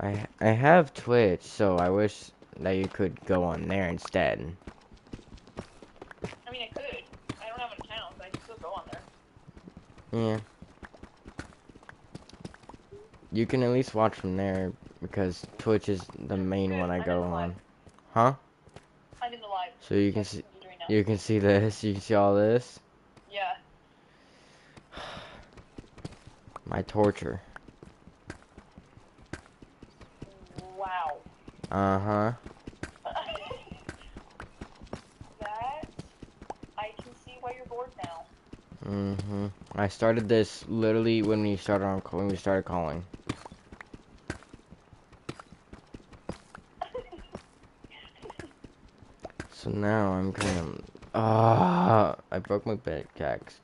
I have Twitch, so I wish that you could go on there instead. I mean, I could. I don't have an account, but I can still go on there. Yeah. You can at least watch from there because Twitch is the main Good. one I I'm in go the live. on. Huh? I'm in the live. So you can Yes, see what you're doing now. you can see this, you can see all this. Yeah. My torture. Wow. Uh-huh. That, I can see why you're bored now. Mm-hmm. I started this literally when we started calling. So now I'm kind of I broke my pickaxe.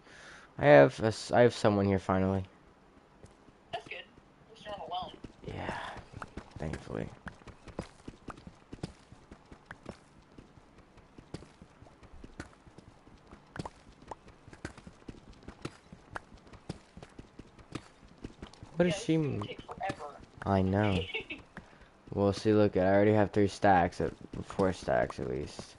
I have someone here finally. That's good. At least you're not alone. Yeah, thankfully. What is Yeah, this she? is gonna take forever. I know. Well, see, look, I already have 3 stacks, 4 stacks at least.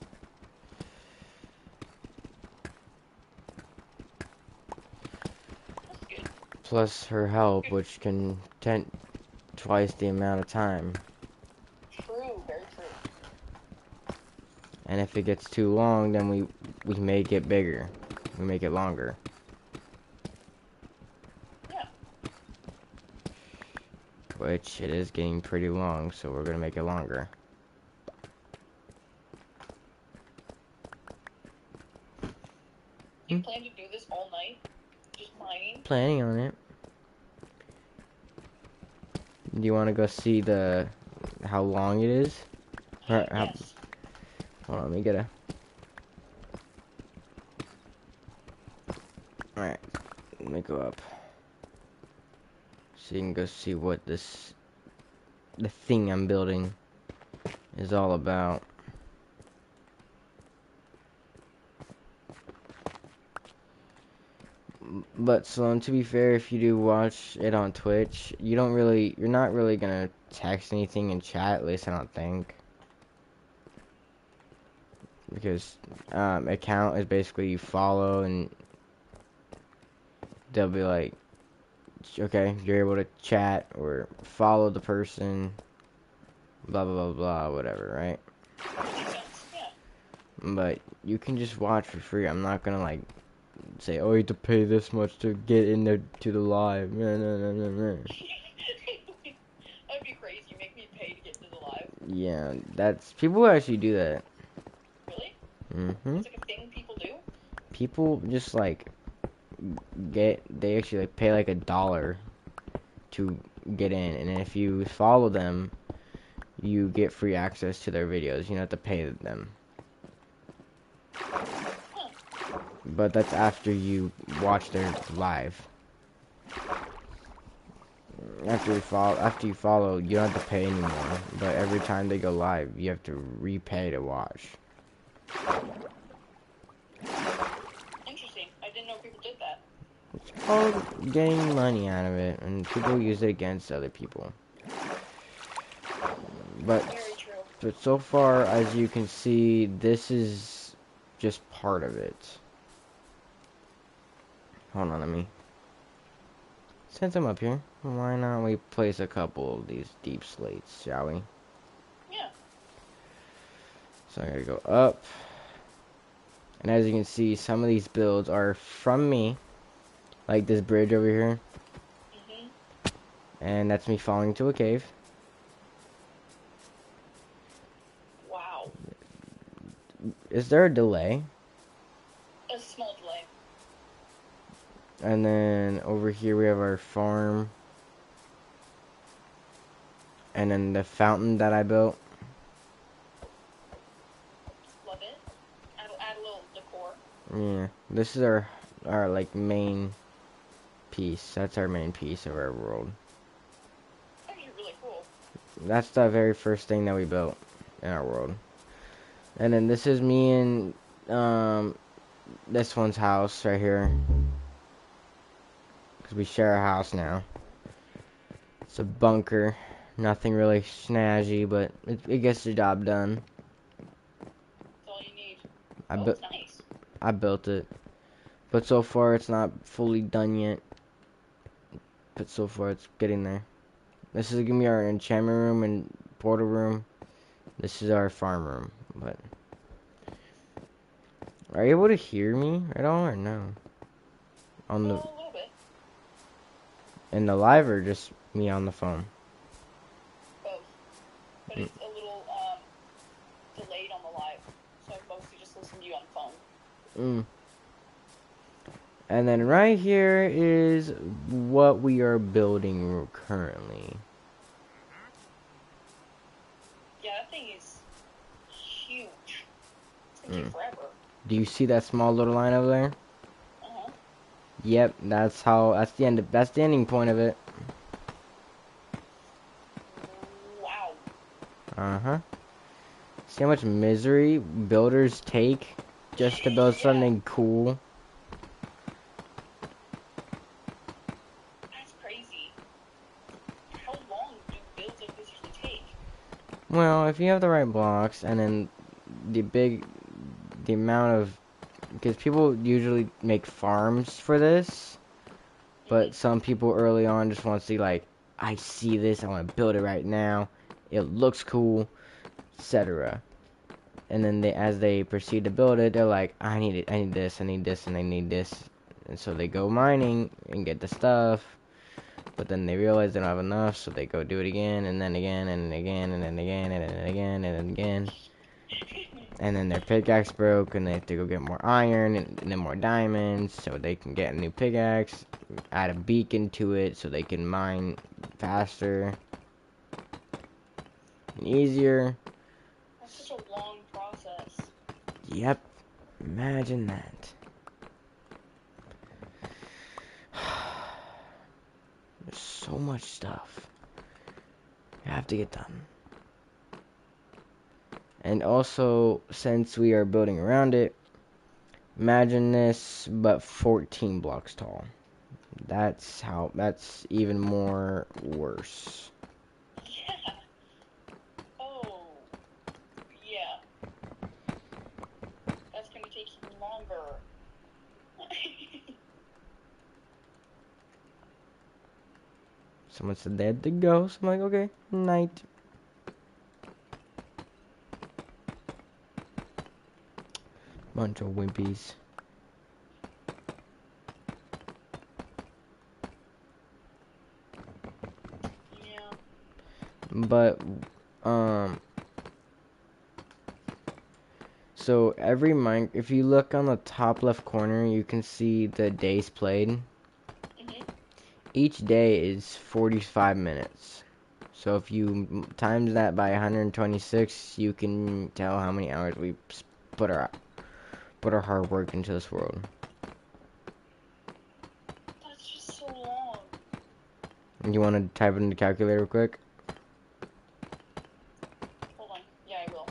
That's good. Plus her help, Good. which can twice the amount of time. True, very true. And if it gets too long, then we make it bigger. We make it longer. Yeah. Which it is getting pretty long, so we're gonna make it longer. Do you plan to do this all night? Just mining? Planning on it. Do you want to go see how long it is? Or Yes. hold on, let me get a. All right, let me go up. So you can go see what the thing I'm building is all about. But Sloan, to be fair, if you do watch it on Twitch, you're not really gonna text anything in chat, at least I don't think. Because account is basically you follow and they'll be like, okay, you're able to chat or follow the person, blah blah blah blah, whatever, right? That makes sense. Yeah. But you can just watch for free. I'm not gonna like say, oh, you have to pay this much to get in there to the live. No, no, no, no, no. That'd be crazy. You make me pay to get into the live. Yeah, that's people actually do that. Really? Mhm. It's like a thing people do? People just like they actually like pay like $1 to get in, and if you follow them, you get free access to their videos. You don't have to pay them. Huh. But that's after you watch their live. After you follow, you don't have to pay anymore. But every time they go live, you have to repay to watch. Interesting. I didn't know people did that. It's called getting money out of it, and people use it against other people. But Very true. so far, as you can see, this is just part of it. Hold on, let me. Since I'm up here, why not we place a couple of these deep slates, shall we? Yeah. So I gotta go up. And as you can see, some of these builds are from me. Like this bridge over here. Mm-hmm. And that's me falling into a cave. Wow. Is there a delay? A small delay. And then over here we have our farm. And then the fountain that I built. Love it. Add a little decor. Yeah. This is our like main piece. That's our main piece of our world. That's actually really cool. That's the very first thing that we built in our world. And then this is me and this one's house right here. Because we share a house now. It's a bunker. Nothing really snazzy, but it gets the job done. That's all you need. I Oh, bu it's nice. I built it, but so far it's not fully done yet. But so far it's getting there. This is gonna be our enchantment room and portal room. This is our farm room. But are you able to hear me at all or no? On the Well, a little bit. in the live or just me on the phone? Both. But Mm. it's a little, delayed on the live. So I mostly just listen to you on the phone. Mm. And then right here is what we are building currently. Yeah, that thing is huge. It's gonna take Mm. forever. Do you see that small little line over there? Uh-huh. Yep, that's that's the ending point of it. Wow. Uh-huh. See how much misery builders take just to build Yeah, something cool? that's crazy. How long do builds like this usually take? Well, if you have the right blocks and then the big the amount of because people usually make farms for this, but Mm-hmm. some people early on just want to see like I see this, I want to build it right now. It looks cool, etc. And then as they proceed to build it, they're like, I need it, I need this, I need this, and I need this. And so they go mining and get the stuff, but then they realize they don't have enough, so they go do it again, and then again, and then again, and then again, and then again, and then again. And then their pickaxe broke, and they have to go get more iron, and then more diamonds, so they can get a new pickaxe, add a beacon to it, so they can mine faster and easier. That's such a long process. Yep, imagine that. There's so much stuff you have to get done. And also, since we are building around it, imagine this, but 14 blocks tall. That's even more worse. Yeah. Oh. Yeah. That's gonna take even longer. Someone said they had to go, so I'm like, okay, night. Bunch of wimpies. Yeah. But, um, so if you look on the top left corner, you can see the days played. Mhm. Each day is 45 minutes. So if you times that by 126, you can tell how many hours we put our put our hard work into this world. That's just so long. You want to type it in the calculator real quick? Hold on. Yeah, I will.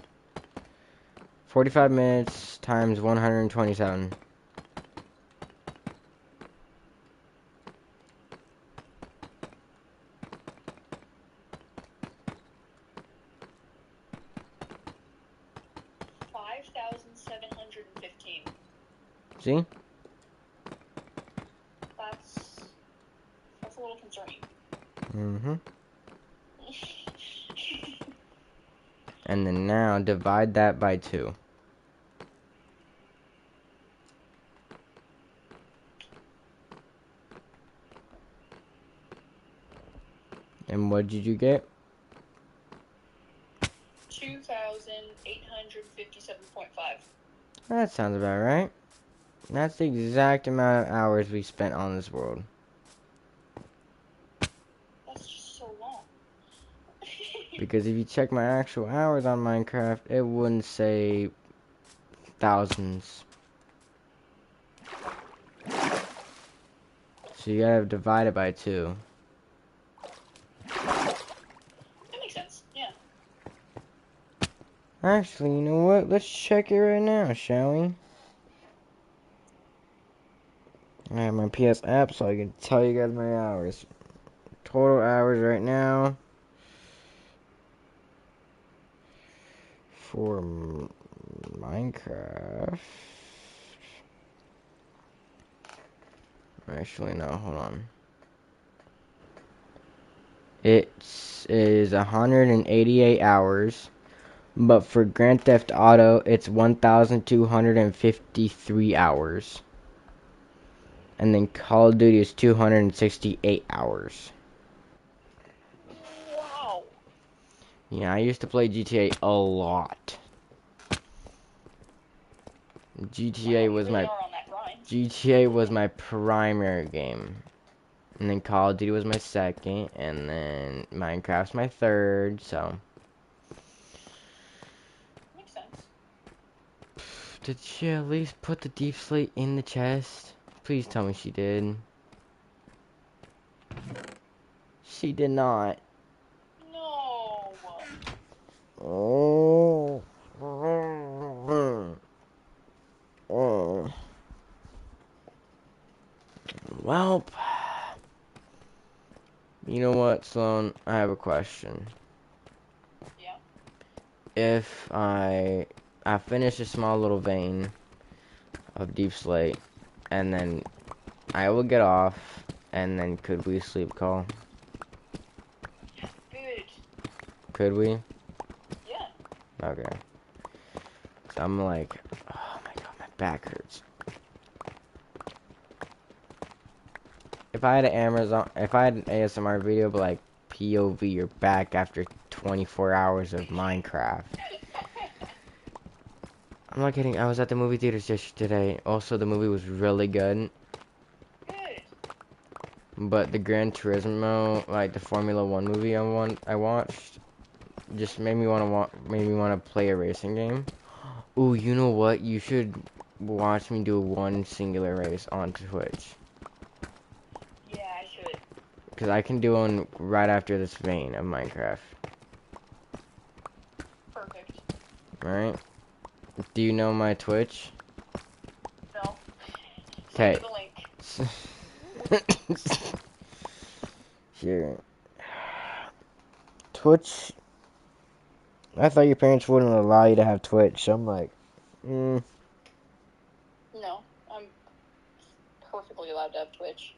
45 minutes times 127. 5,715. See? That's a little concerning. Mm-hmm. And then now divide that by 2. And what did you get? 2,857.5. That sounds about right. That's the exact amount of hours we spent on this world. That's just so long. Because if you check my actual hours on Minecraft, it wouldn't say thousands. So you gotta divide it by 2. That makes sense. Yeah. Actually, you know what? Let's check it right now, shall we? I have my PS app so I can tell you guys my hours. Total hours right now for Minecraft. Actually, no, hold on. It is 188 hours, but for Grand Theft Auto, it's 1,253 hours. And then Call of Duty is 268 hours. Wow. Yeah, I used to play GTA a lot. GTA Wow, you was really my are on that grind. GTA was my primary game. And then Call of Duty was my second, and then Minecraft's my third, so. Makes sense. Did she at least put the deep slate in the chest? Please tell me she did. She did not. No. Oh. Oh. Well, you know what, Sloan? I have a question. Yeah. If I finish a small little vein of deep slate, and then I will get off, and then could we sleep call? Good. Could we? Yeah. Okay. So I'm like, oh my god, my back hurts. If I had an ASMR video, but like POV, you're back after 24 hours of Minecraft. I'm not kidding. I was at the movie theaters yesterday. Also, the movie was really good. Good. But the Gran Turismo, like the Formula One movie I watched, just made me want to play a racing game. Ooh, you know what? You should watch me do one singular race on Twitch. Yeah, I should. Because I can do one right after this vein of Minecraft. Perfect. Alright? Do you know my Twitch? No. Send Okay. me the link. Here. Twitch. I thought your parents wouldn't allow you to have Twitch. So I'm like, No. I'm perfectly allowed to have Twitch.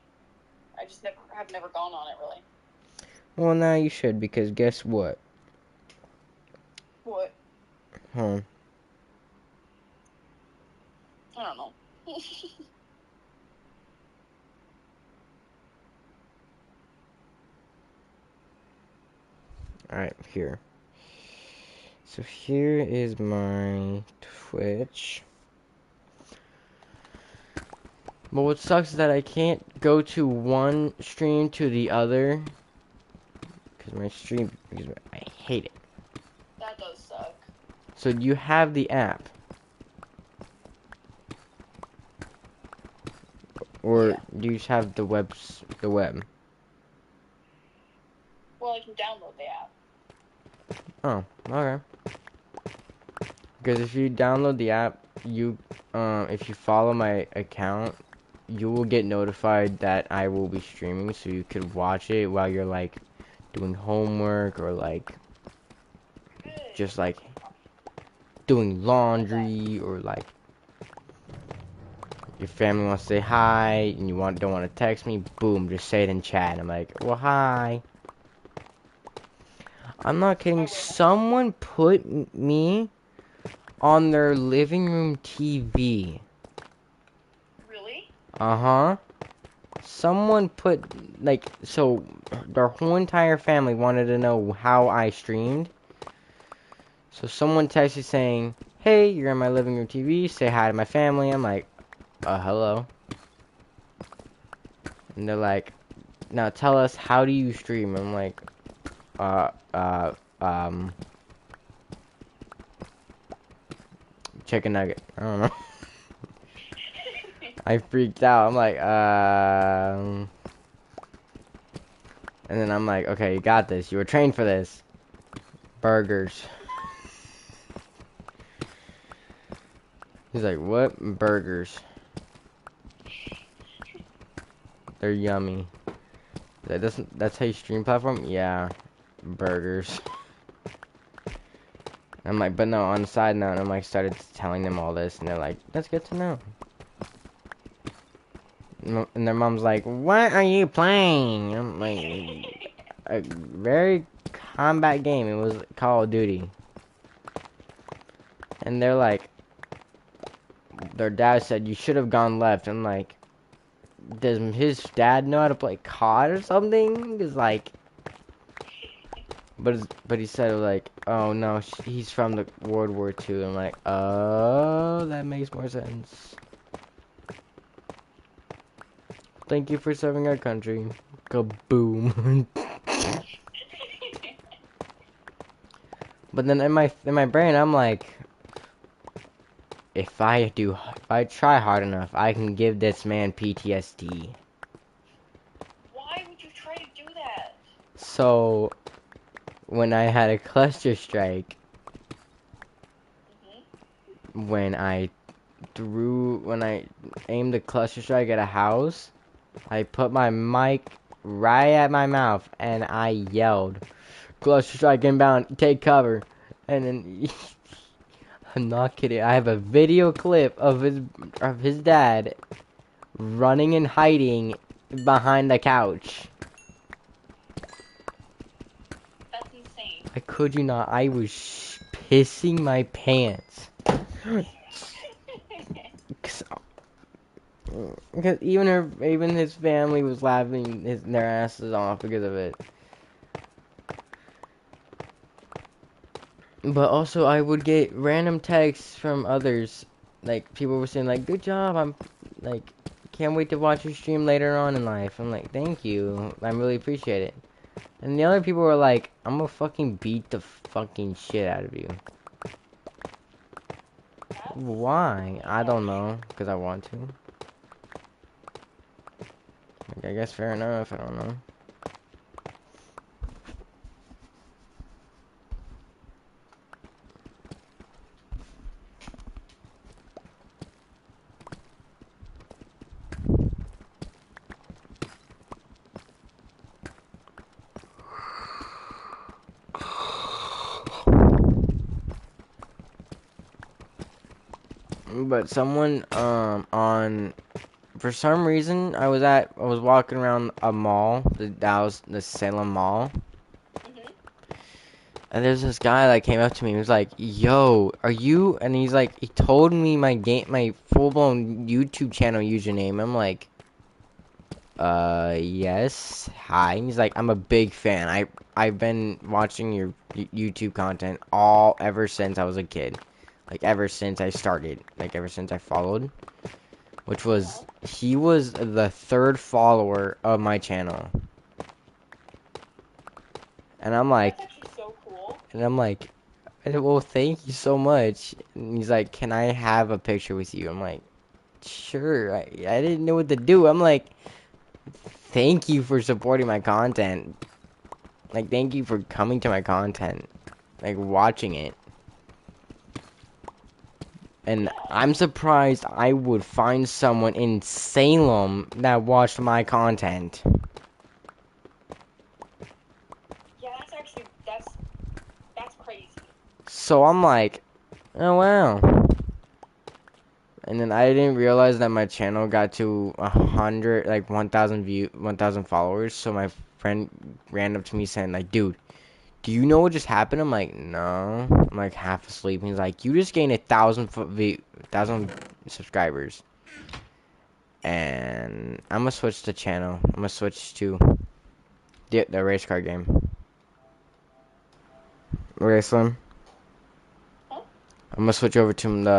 I just have never gone on it, really. well, now you should, because guess what? What? Huh. I don't know. Alright, here. So here is my Twitch. But what sucks is that I can't go to one stream to the other. Because my stream, I hate it. That does suck. So you have the app. Or Yeah. do you just have the web? Well, I can download the app. Oh, okay. Because if you download the app, if you follow my account, you will get notified that I will be streaming, so you could watch it while you're like doing homework or like Good. just like doing laundry or like your family wants to say hi and you don't want to text me. Boom, just say it in chat. I'm like, well, hi. I'm not kidding. Someone put me on their living room TV. Really? Uh-huh. Someone put, like, so their whole entire family wanted to know how I streamed. So someone texted saying, hey, you're in my living room TV, say hi to my family. I'm like, hello. And they're like, now tell us, how do you stream? I'm like, chicken nugget. I don't know. I freaked out. I'm like, and then I'm like, okay, you got this. You were trained for this. Burgers. He's like, what? Burgers. They're yummy. That's how you stream platform? Yeah. Burgers. I'm like, but no, on the side note, I'm like, started telling them all this, and they're like, that's good to know. And their mom's like, what are you playing? I'm like, a very combat game. It was Call of Duty. And they're like, their dad said, you should have gone left. I'm like, does his dad know how to play COD or something? Cause like, but he said like, oh no, he's from the World War II. I'm like, oh, that makes more sense. Thank you for serving our country. Kaboom. But then in my brain, I'm like, if I try hard enough, I can give this man PTSD. Why would you try to do that? So when I had a cluster strike, when I aimed a cluster strike at a house, I put my mic right at my mouth and I yelled, cluster strike inbound, take cover. And then I'm not kidding, I have a video clip of his dad running and hiding behind the couch. That's insane. I kid you not, I was pissing my pants. Because even his family was laughing their asses off because of it. But also, I would get random texts from others, like people were saying like, "Good job, I'm like, can't wait to watch your stream later on in life." I'm like, "Thank you, I really appreciate it." And the other people were like, "I'm gonna fucking beat the fucking shit out of you." Why? I don't know, because I want to. Like, I guess fair enough, I don't know. But someone, for some reason, I was walking around a mall, that was the Salem Mall. And there's this guy that came up to me. He was like, "Yo, are you?" And he's like, he told me my full-blown YouTube channel username. I'm like, yes. Hi. And he's like, "I'm a big fan. I've been watching your YouTube content ever since I was a kid, like ever since I started, like ever since I followed." Which was he was the third follower of my channel. And I'm like, That's actually so cool. And I'm like, well, thank you so much. And he's like, can I have a picture with you? I'm like, sure. I didn't know what to do. I'm like, thank you for supporting my content. Like, thank you for coming to my content. Like, watching it. And I'm surprised I would find someone in Salem that watched my content. Yeah, that's crazy. So I'm like, oh wow. And then I didn't realize that my channel got to 100, like 1,000 followers. So my friend ran up to me saying like, dude, do you know what just happened? I'm like, no. I'm like half asleep. And he's like, you just gained 1,000 subscribers. And I'm gonna switch the channel. I'm gonna switch to the race car game. Okay, Slim. Huh? I'm gonna switch over to the